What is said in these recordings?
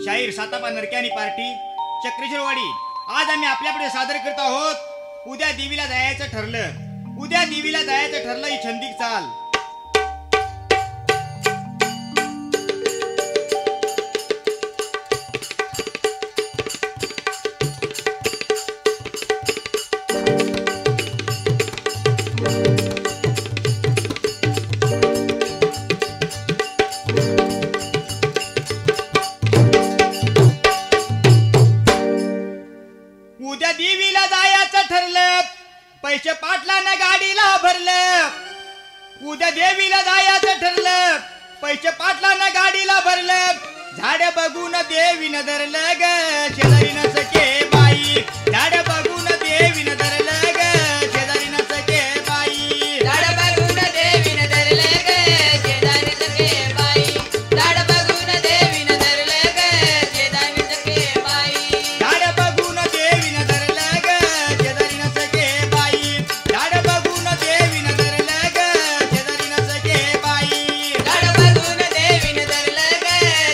शाहीर सातापा नरक्यानी पार्टी चक्रेश्वरवाडी। आज आम्ही आपल्यापुढे सादर करत आहोत उद्या देवीला जायचं ठरलं। उद्या देवीला जायचं ठरलं ही छंदिक चाल। उद्या देवीला जायचं ठरलं, पैसे पाटलानं गाडीला भरलं। उद्या देवीला जायचं ठरलं, पैसे पाटलानं गाडीला भरलं। झाड बघून देवीनं धरलं ग, शेजारी नसके बाई। झाड बघून देवीनं धरलं ग, शेजारी नसके बाई। झाड बघून देवीनं धरलं ग, शेजारी नसके बाई। झाड बघून देवीनं धरलं ग, शेजारी नसके बाई। झाड बघून देवीनं धरलं ग, शेजारी नसके बाई। झाड बघून देवीनं धरलं ग, शेजारी नसके बाई। झाड बघून देवीनं धरलं ग,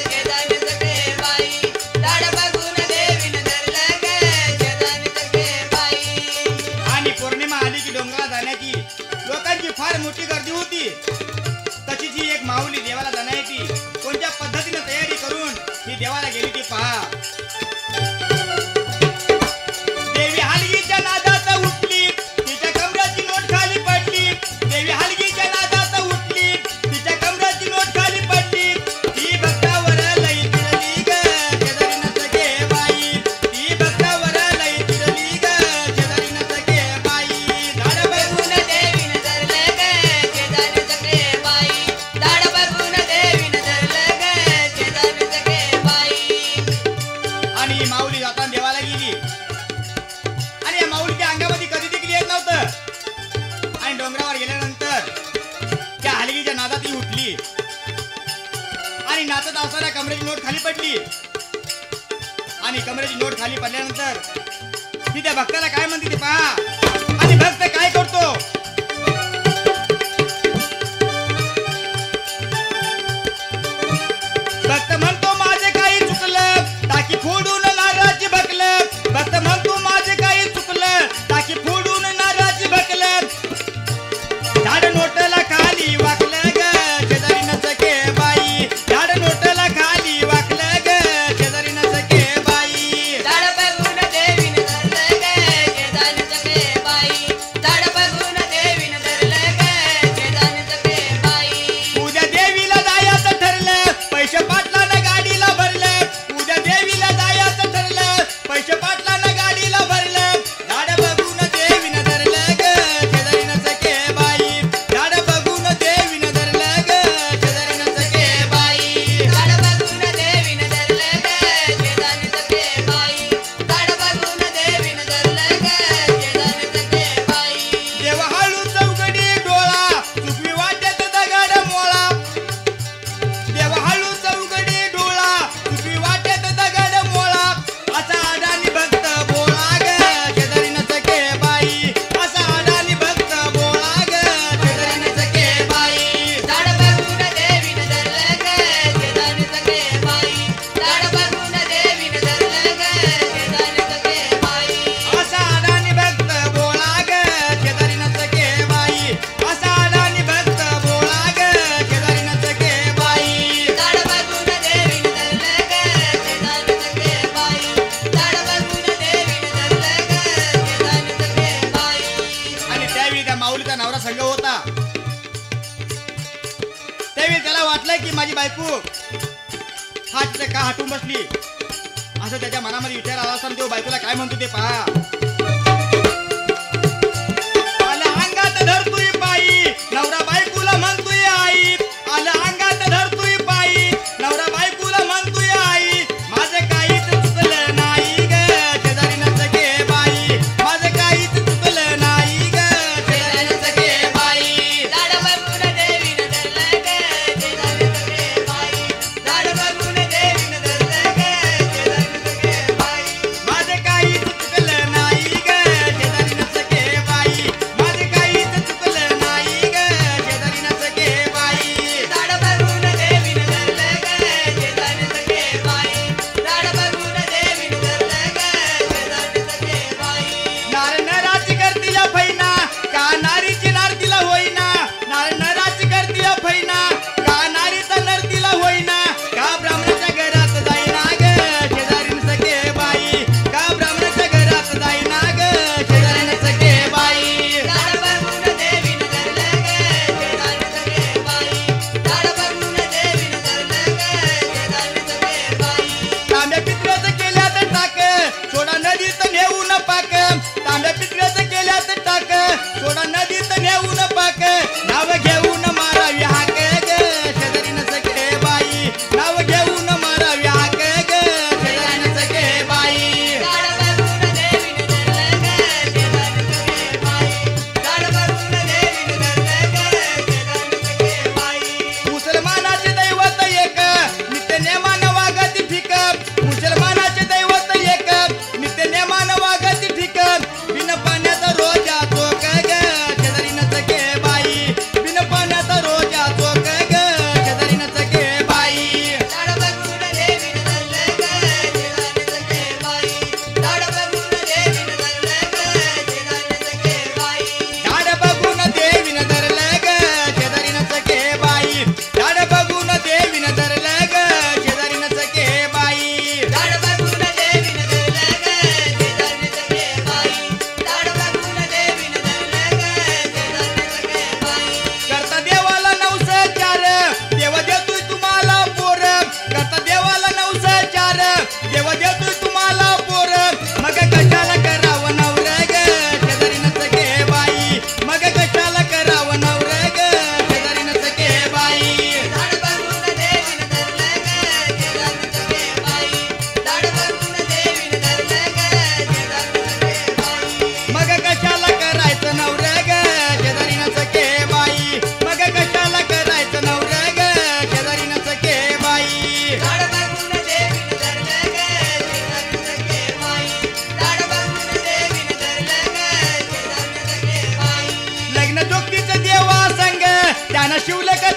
शेजारी नसके बाई। झाड बघून देवीनं धरलं ग, शेजारी नसके बाई। आणि पौर्णिमा आली की डोंगराला जाण्याची लोकांची फार मोठी गर्दी होती। तशीच ही एक माऊली देवाला जाण्याची कोणत्या पद्धतीने तयारी करून ही देवाला गेली ती पहा। देवी हलगीच्या नादात उठली, तिच्या कमराची नोट खाली पडली। देवी हलगीच्या नादात उठली, तिच्या कमराची नोट खाली पडली। ती भक्तावर लई चिडली ग, शेजारी नसके बाई। ती भक्तावर लई चिडली ग, शेजारी नसके बाई। झाड बघून देवीनं धरलं ग, शेजारी नसके बाई। झाड बघून देवीनं धरलं ग, शेजारी नसके बाई। आणि ही माऊली जाताना देवाला गेली आणि या माऊलीच्या अंगामध्ये कधी देखील येत नव्हतं। आणि डोंगरावर गेल्यानंतर त्या हलगीच्या नादात ही उठली आणि नाचत असताना कमरेची नोट खाली पडली। आणि कमरेची नोट खाली पडल्यानंतर ती त्या भक्ताला काय म्हणते ते पहा। आणि भक्त काय करतो, भक्त म्हणतो माझे काही चुकलं, टाकी फोडून नारळाची भकलं। भक्त म्हणतो माझे काही चुकलं, टाकी फोडून नारळाची भकलं। झाड नोटला खाली वाकलं ग, शेजारी नसके बाई। झाड नोटला खाली वाकलं ग, शेजारी नसके बाई। झाड बघून देवीनं धरलं ग, शेजारी नसके बाई। झाड बघून देवीनं धरलं ग, शेजारी नसके बाई। उद्या देवीला जायचं ठरलं, पैसे पाटलानं गाडीला भरलं। उद्या देवीला जायचं ठरलं, पैसे पाटलानं गाडीला भरलं। झाड बघून देवीनं धरलं ग, शेजारी नसके बाई। झाड बघून देवीनं धरलं ग, शेजारी नसके बाई। झाड बघून देवीनं धरलं ग, शेजारी नसके बाई। झाड बघून देवीनं धरलं ग, शेजारी नसके बाई। देव हळू चौकडी डोळा, चुकवी वाटेत दगड मोळा। देव हळू चौकडी डोळा, चुकवी वाटेत दगड मोळा। असा अडाणी भक्त बोळा ग, शेजारी नसके बाई। असा अडाणी भक्त बोळा ग, शेजारी नसके बाई। झाड बघून देवीनं धरलं ग, शेजारी नसके बाई। झाड बघून देवीनं धरलं ग, शेजारी नसके बाई। असा अडाणी भक्त बोळा ग, शेजारी नसके बाई। असा अडाणी भक्त बोळा ग, शेजारी नसके बाई। झाड बघून देवीनं धरलं ग, शेजारी नसके बाई। झाड बघून देवीनं धरलं ग, शेजारी नसके बाई। आणि त्यावेळी त्या माऊलीचा नवरा संघ होता। त्यावेळी त्याला वाटलं की माझी बायको हात का हटून बसली, असं त्याच्या मनामध्ये विचार आला असताना तो बायकोला काय म्हणतो ते पहा। आलं अंगात धरतोय पायी, नवरा बायकोला म्हणतोय आई। आलं अंगात धरतोय पायी, नवरा बायकोला म्हणतोय आई। माझं काहीच चुकलं नाही ग, शेजारी नसके बाई। माझं काहीच चुकलं नाही ग, शेजारी नसके बाई। झाड बघून देवीनं धरलं ग, शेजारी नसके बाई। झाड बघून देवीनं धरलं ग, शेजारी नसके बाई। माझं काहीच चुकलं नाही ग, शेजारी नसके बाई। माझं काहीच चुकलं नाही ग, शेजारी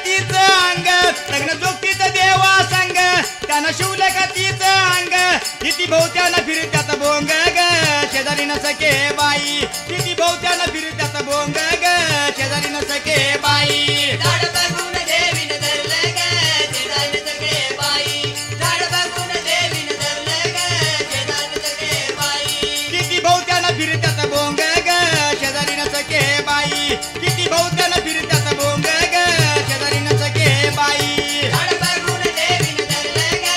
तिचं अंग लग्न जोगतीचं देवा संग त्यानं शिवलं का तिचं अंग किती भोवत्यानं फिरत्यात भोंग ग शेजारी न सके बाई किती भोवत्यानं फिरत्यात भोंग ग शेजारी न सके बाई झाड बघून देवीन धरलं ग शेजारी सगळे बाई झाड बघून देवीन धरलं ग शेजारी सगळे बाई किती भोवत्यानं फिरत्यात भोंग ग शेजारी न सके बाई किती भोवत्यानं फिरत्यात भोंग ग शेजारी न सके बाई झाड बघून देवीन धरलं ग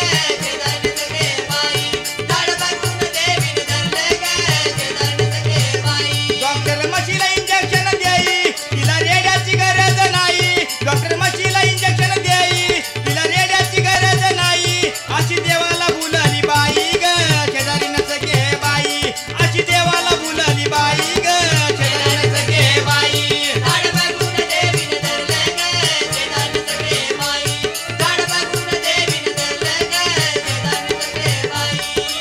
शेजारी सगळे बाई झाड बघून देवीन धरलं ग शेजारी सगळे बाई डॉक्टर म्हशीला इंजेक्शन देई तिला रेड्याची गरज नाही डॉक्टर म्हशीला इंजेक्शन देई तिला रेड्याची गरज नाही अशी देवाला बुलाली बाई ग शेजारी न सके बाई अशी देवाला बुलाली बाई ग शेजारी न सके बाई झाड बघून देवीन धरलं ग शेजारी सगळे बाई झाड बघून देवीन धरलं ग शेजारी सगळे बाई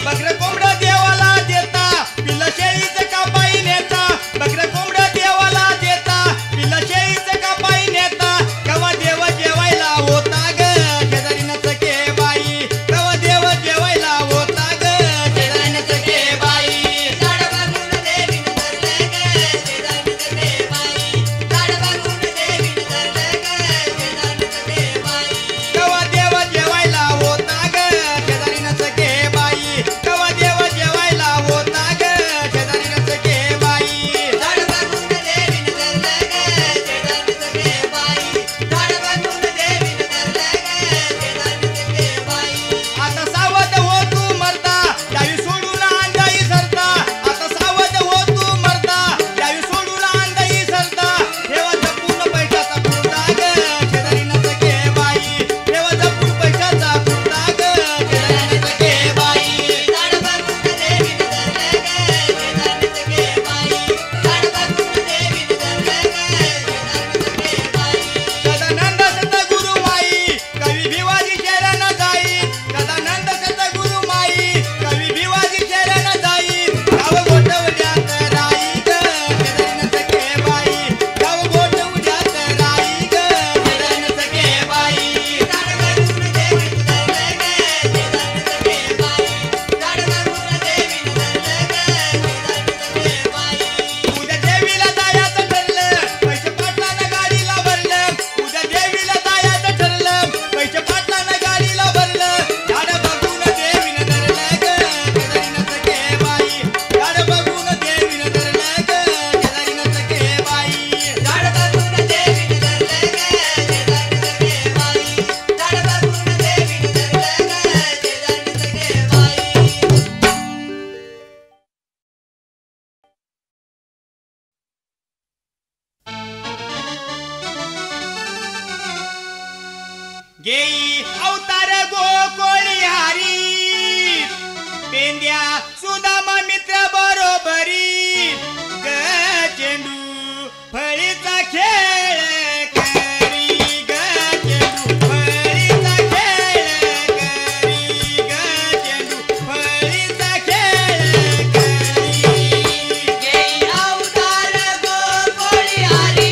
बकर कोंबडं देवाला देता पिल्ल शेळीचं कापाई नेता बकर कोंबडं देवाला देता पिल्ल शेळीचं कापाई नेता कवा देव जेवायला होता ग शेजारी न सके बाई कवा देव जेवायला होता ग शेजारी न सके बाई झाड बघून देवीन धरलं ग शेजारी सगळे बाई झाड बघून देवीन धरलं ग शेजारी सगळे बाई कवा देव जेवायला होता ग शेजारी न सके बाई कवा देव जेवायला होता ग शेजारी न सके बाई झाड बघून देवीन धरलं ग शेजारी सगळे बाई झाड बघून देवीन धरलं ग शेजारी सगळे बाई आता सावध हो तू मरता त्यावी सोडून अंधाई सरता आता सावध हो तू मरता त्यावी सोडून अंधाई सरता ठेवा जपून पैशाचा पुरता ग शेजारी न सके बाई ठेवा जपून पैशाचा पुरता ग शेजारी न सके बाई झाड बघून देवीन धरलं ग शेजारी सगळे बाई झाड बघून देवीन धरलं ग शेजारी सगळे बाई सदानंद सतगुरु माई कवी भिवाजी शरण जाई सदानंद सतगुरु माई कवी भिवाजी शरण जाई गाव गोठवल्यात राई ग शेजारी न सके बाई गाव गोठवल्यात राई ग शेजारी न सके बाई झाड बघून देवीन धरलं ग शेजारी सगळे बाई झाड बघून देवीन धरलं ग शेजारी सगळे बाई उद्या देवीला जायचं ठरलं पैसे पाटलानं गाडीला भरलं उद्या देवीला जायचं ठरलं पैसे पाटलानं गाडीला भरलं झाड बघून देवीनं धरलं ग शेजारी न सके बाई झाड बघून देवीनं धरलं ग शेजारी न सके बाई झाड बघून देवीन धरलं ग शेजारी सगळे बाई झाड बघून देवीन धरलं ग शेजारी सगळे बाई घेई अवतार गोकोळी हारी पेंद्या सुदामा मित्र बरोबरी ग चेंडू फळीचा खेळ करी ग चेंडू फळीचा खेळ करी ग चेंडू फळीचा खेळ करी घेई अवतार गोकोळी हारी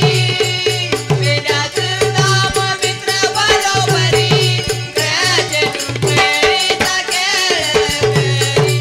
वेदात नाम मित्र बरोबरी गजे डुबळीचा खेळ करी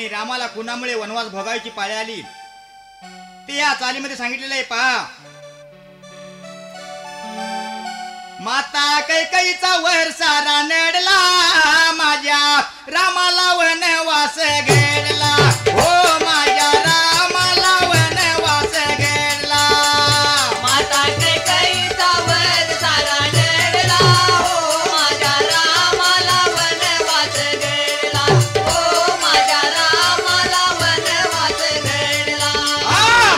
आणि रामाला कुणामुळे वनवास भोगायची पाळी आली ते या चालीमध्ये सांगितलेलं आहे पहा. माता कैकईचा वर सारा नडला माझ्या रामाला वनवास गेडला हो माझ्या रामाला वनवास गेडला. माता कैकईचा वर सारा नडला हो माझ्या रामाला वनवास गेडला हो माझ्या रामाला वनवास गेडला.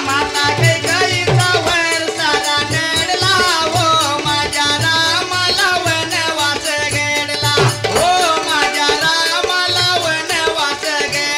माता कैकईचा वर सारा नडला हो माझ्या रामाला वनवास गेडला हो माझ्या रामाला वनवास गेडला.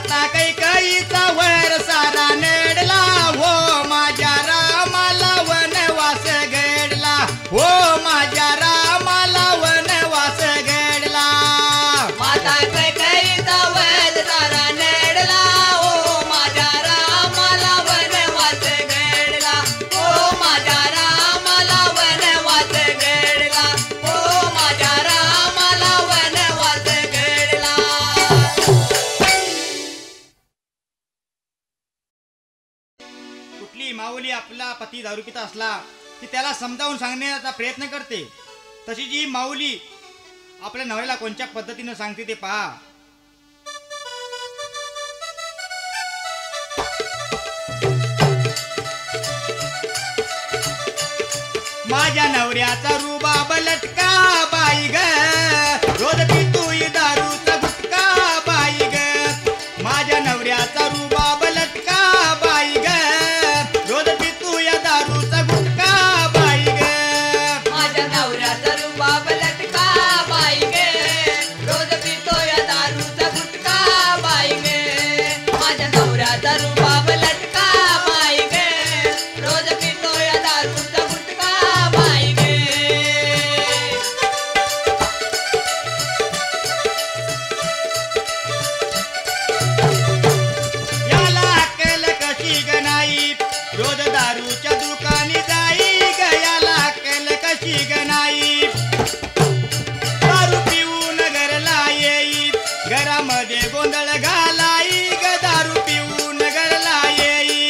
माता कैकईचा वर सारा नेडला हो माझ्या रामाला वनवास घडला हो माझ्या रामाला वनवास घडला माता कैकेयीचा वध सारा नेडला ओ माझ्या रामाला वनवास घडला ओ माझ्या रामाला वनवास घडला ओ माझ्या रामाला वनवास घडला कुठली माऊली आपला पती दारू पिता असला की त्याला समजावून सांगण्याचा प्रयत्न करते तशी जी माऊली आपल्या नवऱ्याला कोणत्या पद्धतीने सांगते ते पहा. माझ्या नवऱ्याचा रुबाब लटका बाई ग रोज पितोय दारूचा गुटका बाई ग माझ्या नवऱ्याचा रुबाब लटका बाई ग रोज पितोय दारूचा गुटका बाई ग माझ्या नवऱ्याचा रुबाब लटका बाई गे रोज पितोय दारूचा गुटखा बाई गे माझ्या नवऱ्याचा रुबाब लटका बाई गे रोज पितोय दारूचा गुटखा बाई गे याला अक्कल कशी ग नाही रोज दारूच्या दुकानी जाई ग याला अक्कल कशी ग नाही दारू पिऊन घरला येई घरामध्ये गोंधळ घालाई ग दारू पिऊन घरला येई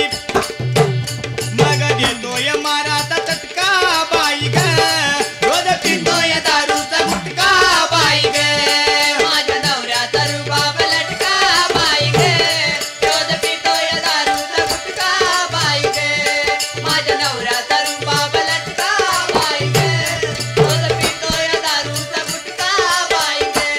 मग देतोय माराचा चटका बाई ग रोज पितोय दारूचा गुटका बाई ग माझ्या नवऱ्याचा रुबाब लटका बाई गे रोज पितोय दारूचा गुटखा बाई गे माझ्या नवऱ्याचा रुबाब लटका बाई गे रोज पितोय दारूचा गुटखा बाई गे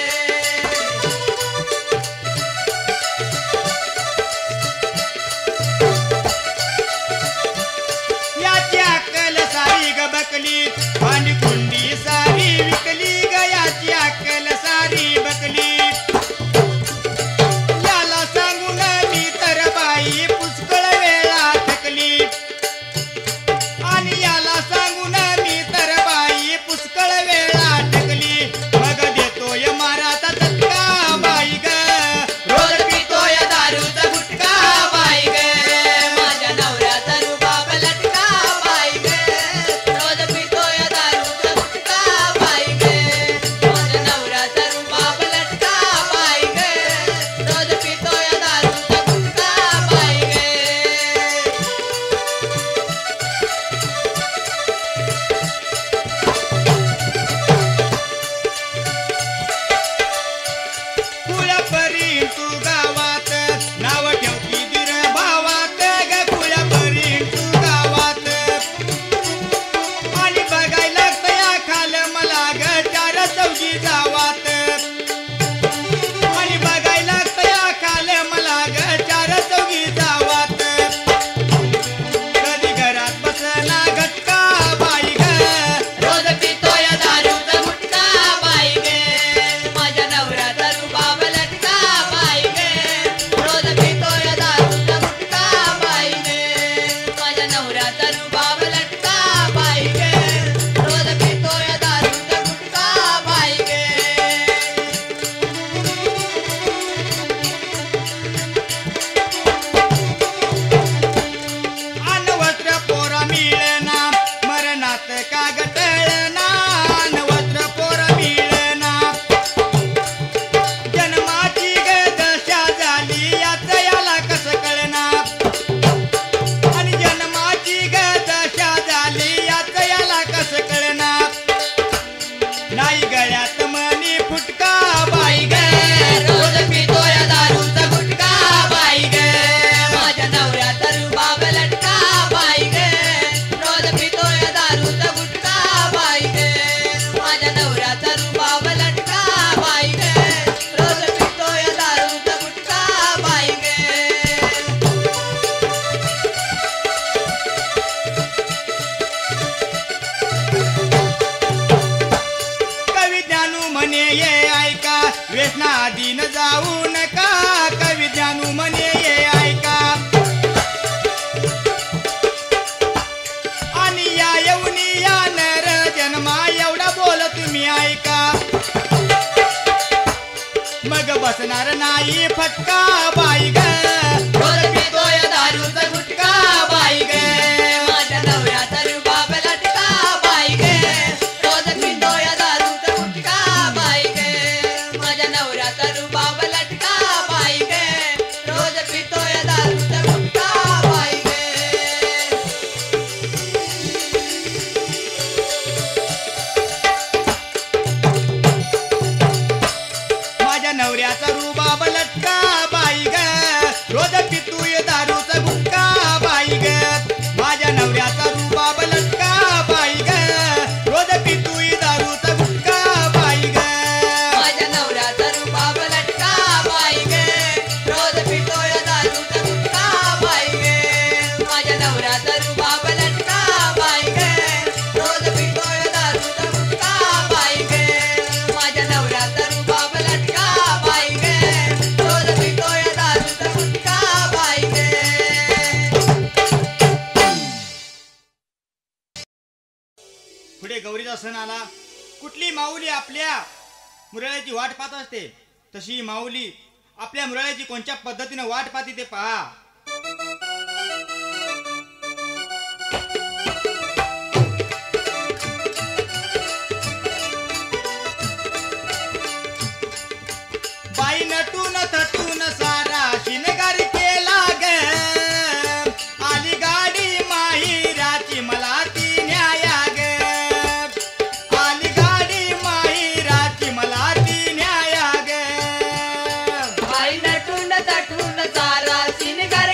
फटका बाई ग रोज पितोय दारूचा गुटखा बाई गे माझ्या नवऱ्याचा रुबाब लटका बाई गे रोज पितोय दारूचा गुटखा बाई गे माझ्या नवऱ्याचा रुबाब लटका बाई गे रोज पितोय दारूचा गुटखा बाई गे माझ्या नवऱ्याचा रुबाब लटका बाई ग रोज पितूय दारूचा गुटखा बाई ग माझ्या नवऱ्याचा रुबाब लटका बाई ग रोज पितूय दारूचा गुटखा बाई ग माझ्या नवऱ्याचा रुबाब लटका बाई गे रोज पितोय दारूचा गुटखा बाई गे माझ्या नवऱ्याचा रुबाब लटका बाई गे रोज पितोय दारूचा गुटखा बाई गे माझ्या नवऱ्याचा रुबाब लटका बाई गे रोज पितोय दारूचा गुटखा बाई गे पुढे गौरीचा सण आला. कुठली माऊली आपल्या मुरळ्याची वाट पाहत असते तशी ही माऊली आपल्या मुरळ्याची कोणत्या पद्धतीने वाट पाहते ते पहा. बाई नटून थटून सारा शिनगार केला ग आली गाडी माहिराची मला ती न्याया ग आली गाडी माहिराची मला ती न्याया ग बाई नटून तटून सारा शिनगार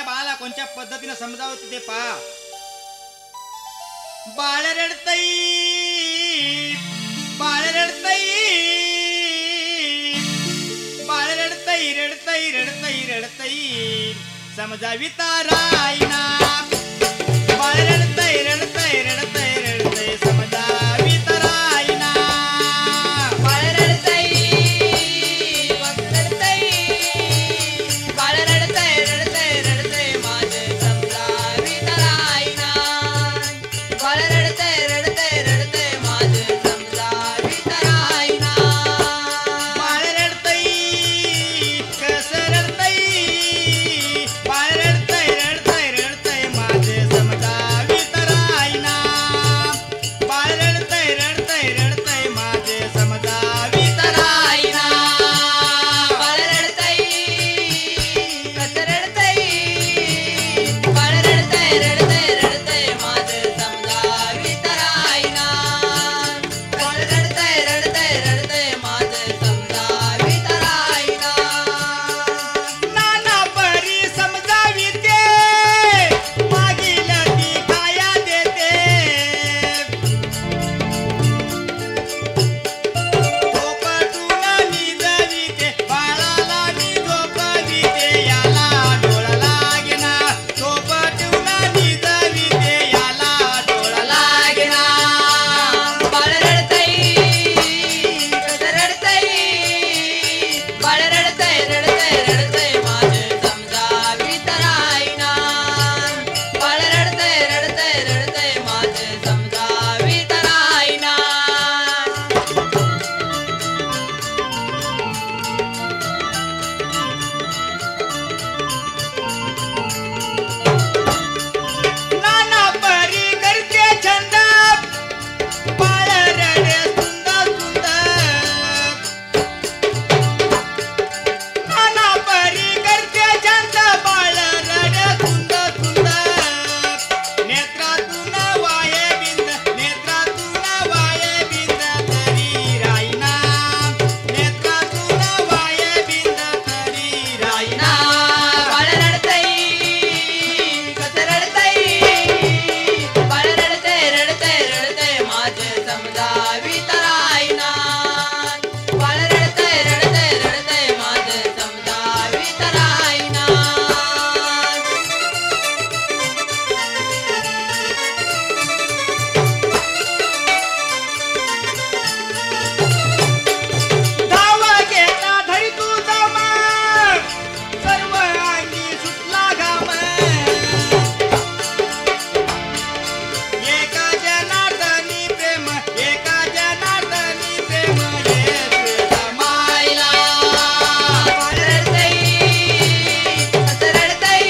बाळाला कोणत्या पद्धतीने समजावं ते पहा. बाळ रडतई, बाळ रडतई, बाळ रडतई, रडतई, रडतई, रडतई, समजाविता राईना. बाळ रडतई, रडतई, रडतई, रडतई, समजाविता राईना. बाळ रडतई, रडतई, बाळ रडतई, रडतई, रडतई, माझे समजावीत राईना. बाळ रडतई, रडतई, रडतई, माझे समजावीत राईना. बाळ रडतई, कसं रडतई, बाळ रडतई, रडतई, रडतई, माझे समजावित राईना. बाळ रडतई, रडतई, रडतई, माझे समजावित राईना. बाळ रडतई, कसं रडतई, बाळ रडतई, रडतई, रडतई, माझे समजावीत राईना. बाळ रडतई, रडतई, रडतई, माझे समजावीत राईना. नाना परी समजाविते, मागील ती काया देते. झोपटून निजविते, बाळाला मी झोपविते, याला डोळा लागेना. झोपटून निजविते, याला डोळा लागेना. बाळ रडतई, कसं रडतई, बाळ रडतई, रडतई, रडतई, माझे समजावीत राईना. बाळ रडतई, रडतई, रडतई, माझे समजावीत राईना. नाना परी करते छंद, बाळ रडे सुंदर सुंदर. नाना परी करते छंद, बाळ रडे सुंदर सुंदर. नेत्रातून वाये बिंद, नेत्रातून वाये बिंद तरी राईना. नेत्रातून वाये बिंद तरी राईना. बाळ रडतई, कसं रडतई, बाळ रडतई, रडतई, रडतई, माझे समजावीत राईना. बाळ रडतई, रडतई, रडतई, माझे समजावीत राईना. धावा घेता धरी तुझा मान, सर्व अंगी सुटला घाम. एका जनार्दनी प्रेम, एका जनार्दनी प्रेम, येत मायला. बाळ रडतई, कसं रडतई,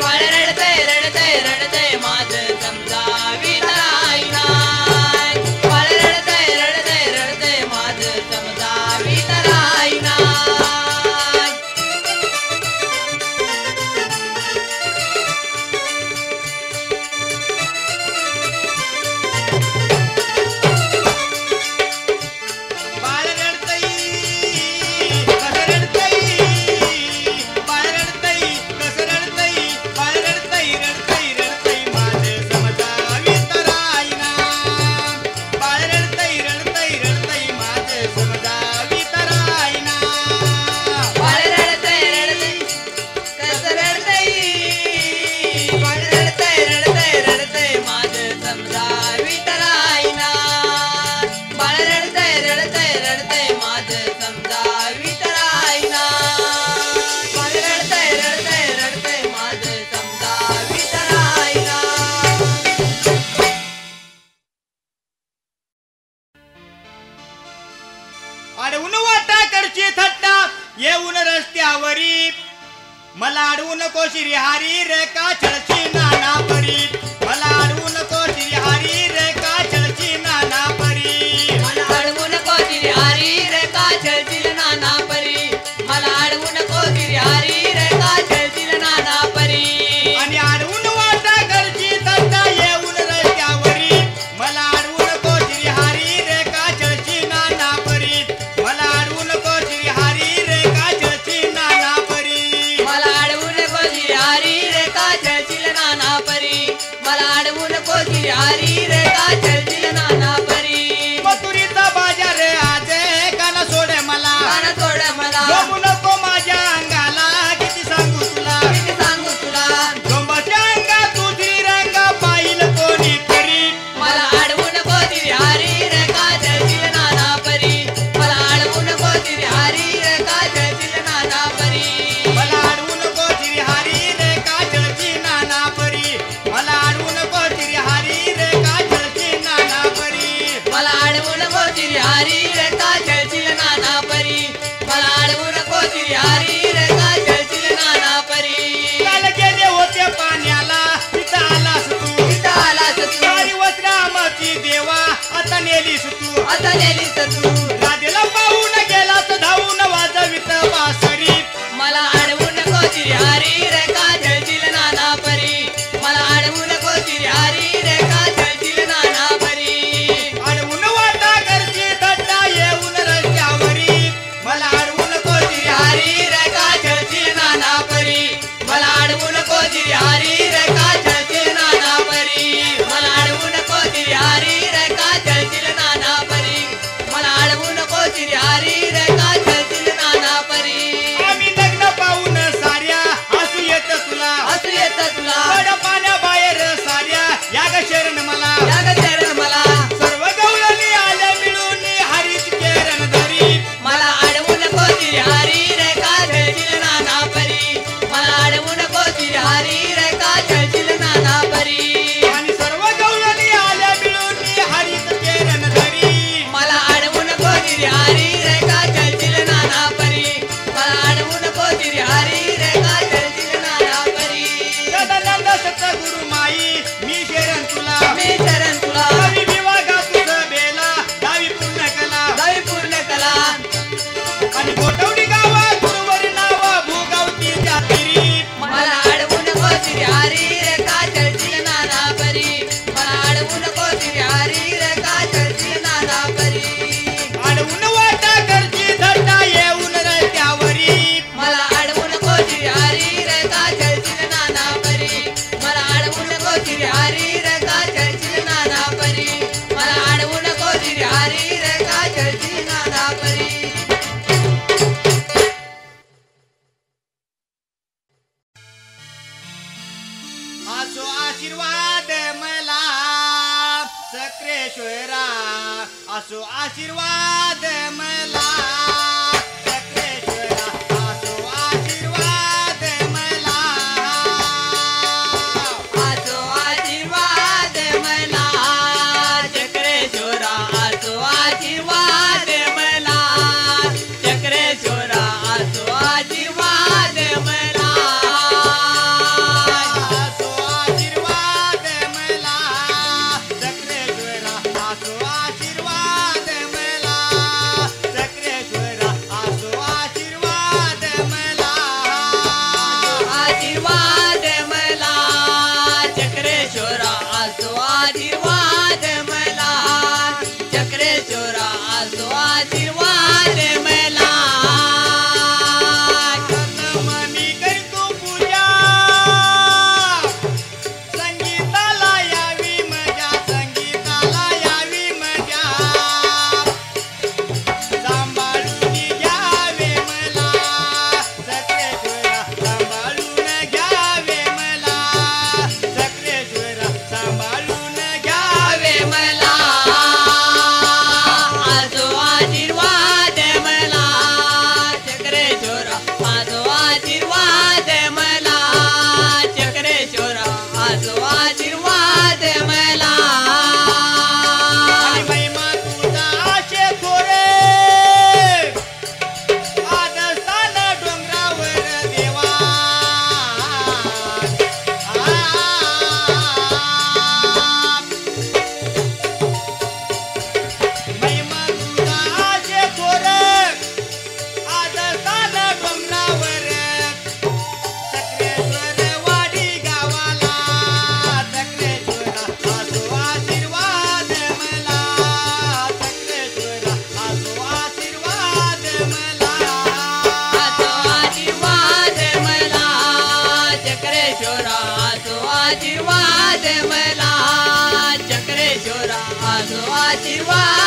बाळ रडतई, रडतई, रडतई, माझे समजावीत राईना. बाळ रडतई, रडतई, रडतई, माझे समजावीत राईना. बाळ रडतई, कसं रडतई, बाळ रडतई, कसं रडतई, बाळ रडतई, रडतई, रडतई, माझे समजावीत राईना. बाळ रडतई, रडतई, रडतई, माझे समजावीत राईना. बाळ रडतई, रडतई, कसं रडतई, बाळ रडतई, रडतई, रडतई, माझे समजावीत राईना. बाळ रडतई, रडतई, रडतई, माझे समजावीत राईना. बाळ रडतई, रडतई, रडतई, माझे समजावीत राईना. अडवून वाटा करची थट्टा, येऊन रस्त्यावरी, मला अडवू नको श्रीहारी रे का छळची नाना परी. मला अडवू नको श्रीहारी रे का छळची नाना परी. मला अडवू नको हरी रे का छळशील नाना परी. मला अडवू नको हरी रे का छळशील नाना परी. आणि अडवून वाटा करची थट्टा, येऊन रस्त्यावरी, मला अडवू नको श्रीहारी रे का छळची नाना परी. मला अडवू नको श्रीहारी रे का छळची नाना परी. मला अडवू नको हरी रे का चलतील नाना परी मथुरीचा बाजार आज काना सोड मला कान सोड मला जमू नको माझ्या अंगाला किती सांगू तुला किती सांगू तुला डोंबाच्या अंगात तुझी रंग पाहिल कोणी तरी मला अडवू नको हरी रे का चलतील नाना परी मला अडवू नको हरी रे का चलतील नाना परी मला अडवू नको हरी रे काजळची नाना परी मला अडवू नको हरी रे काजळची नाना परी मला अडवू नको हरी रे का चलतील नाना परी मला अडवू नको हरी रे का चलतील नाना परी काल गेले होते पाण्याला तिथं आलास तू इथं आलास तू काळी वस्त्रामची देवा आता नेलीस तू आता नेलीस तू राधेला पाहून गेलास धावून वाजवित बासरी मला अडवू नको हरी रे का चलतील नाना परी मला अडवू नको हरी रे का चलतील नाना परी अडवून वाटा करची थट्टा येऊन रस्त्यावरी मला अडवू नको हरी रे का चलतील नाना परी मला अडवू नको हरी रे का चलतील नाना परी मला अडवू नको हरी रे का चलतील नाना परी मला अडवू नको हरी रे का चलतील नाना परी आम्ही लग्न पाहून साऱ्या असू येत तुला असू येतं तुला बड पाण्याबाहेर साऱ्या या ग शरण मला या ग शरण मला सर्व गवळणी आल्या मिळून हरीच केरण धरी मला अडवू नको हरी रे का चलतील नाना परी मला अडवू नको हरी रे का चलतील नाना परी आणि सर्व गवळणी आल्या मिळून हरीच केरण धरी मला अडवू नको हरी रे का चलतील नाना परी मला अडवू नको हरी रे का चलतील नाना परी सदानंद सतगुरु माई मी शरण तुला मी शरण तुला कवी विवागा तुझं बेला दावी पूर्ण कला दवी पूर्ण कला आणि गोटवडी गावा गुरुवरी नाव भूगावती जातिरी मला अडवू नको हरी रे का चलतील नाना परी मला अडवू नको हरी रे का चलतील नाना परी अडवून वाटा करची धट्टा येऊन रस्त्यावरी मला अडवू नको हरी रे का चलतील नाना परी मला अडवू नको हरी रे का चलतील नाना परी मला अडवू नको हरी रे का चलतील नाना परी असो आशीर्वाद मला सक्रेश्वरा असो आशीर्वाद मला सक्रेश्वरा असो आशीर्वाद मला आजो आशीर्वाद मला चक्रेश्वरा आजो आशीर्वाद मला चक्रेश्वरा आजो आशीर्वाद मला असो आशीर्वाद मला सक्रेश्वरा असो आशीर्वाद मला सक्रेश्वरा असो आशीर्वाद मला आशीर्वाद मला चक्रेश्वरा आजो आशीर्वाद मला चक्रेश्वरा आजो आशीर्वाद मला मी करतो पूजा संगीताला यावी मजा संगीताला यावी मजा सांभाळून घ्यावे मला सक्रेश्वरा सांभाळून घ्यावे मला सक्रेश्वरा सांभाळून घ्यावे आवे मला आजो आशीर्वाद मला चक्रेश्वरा आजो आशीर्वाद मला चक्रेश्वरा आजो आशीर्वाद मला आणि महिमा तुझा आशे थोरे आदस्थान डोंगरावर देवा महिमा तुझा आशे थोरे आदस्थान डोंगरावर सक्रेश्वर वाडी गावाला सक्रेश्वरा असो आशीर्वाद मला सक्रेश्वरा असो आशीर्वाद मला आजो आशीर्वाद मला चक्रेश्वरा आजो आशीर्वाद मला आशीर्वाद